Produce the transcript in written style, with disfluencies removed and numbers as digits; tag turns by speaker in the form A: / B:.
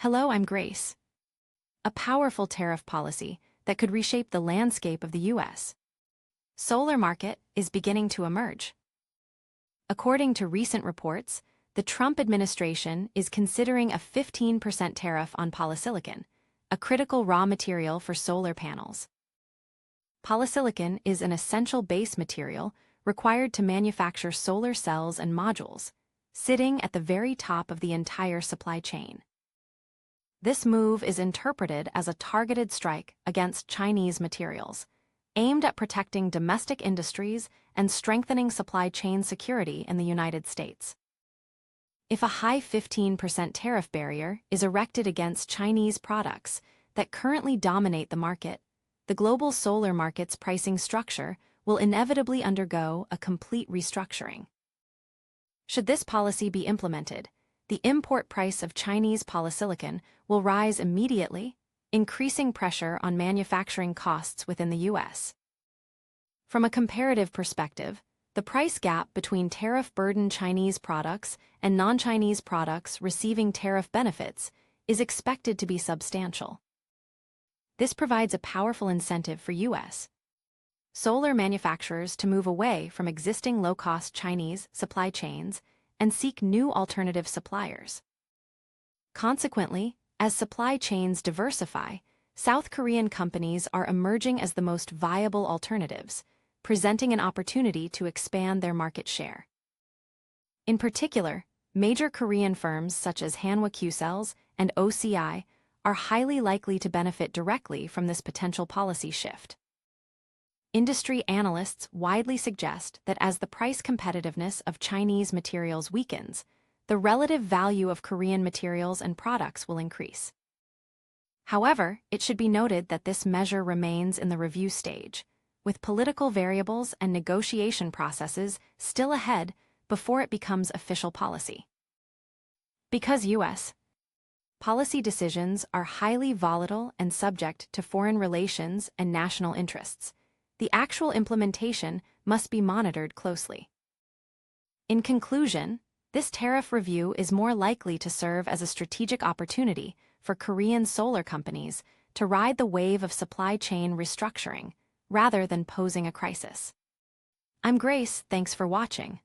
A: Hello, I'm Grace. A powerful tariff policy that could reshape the landscape of the U.S. solar market is beginning to emerge. According to recent reports, the Trump administration is considering a 15% tariff on polysilicon, a critical raw material for solar panels. Polysilicon is an essential base material required to manufacture solar cells and modules, sitting at the very top of the entire supply chain. This move is interpreted as a targeted strike against Chinese materials, aimed at protecting domestic industries and strengthening supply chain security in the United States. If a high 15% tariff barrier is erected against Chinese products that currently dominate the market, the global solar market's pricing structure will inevitably undergo a complete restructuring. Should this policy be implemented, the import price of Chinese polysilicon will rise immediately, increasing pressure on manufacturing costs within the U.S. From a comparative perspective, the price gap between tariff-burdened Chinese products and non-Chinese products receiving tariff benefits is expected to be substantial. This provides a powerful incentive for U.S. solar manufacturers to move away from existing low-cost Chinese supply chains and seek new alternative suppliers. Consequently, as supply chains diversify, South Korean companies are emerging as the most viable alternatives, presenting an opportunity to expand their market share. In particular, major Korean firms such as Hanwha Qcells and OCI are highly likely to benefit directly from this potential policy shift. Industry analysts widely suggest that as the price competitiveness of Chinese materials weakens, the relative value of Korean materials and products will increase. However, it should be noted that this measure remains in the review stage, with political variables and negotiation processes still ahead before it becomes official policy. Because U.S. policy decisions are highly volatile and subject to foreign relations and national interests, the actual implementation must be monitored closely. In conclusion, this tariff review is more likely to serve as a strategic opportunity for Korean solar companies to ride the wave of supply chain restructuring rather than posing a crisis. I'm Grace, thanks for watching.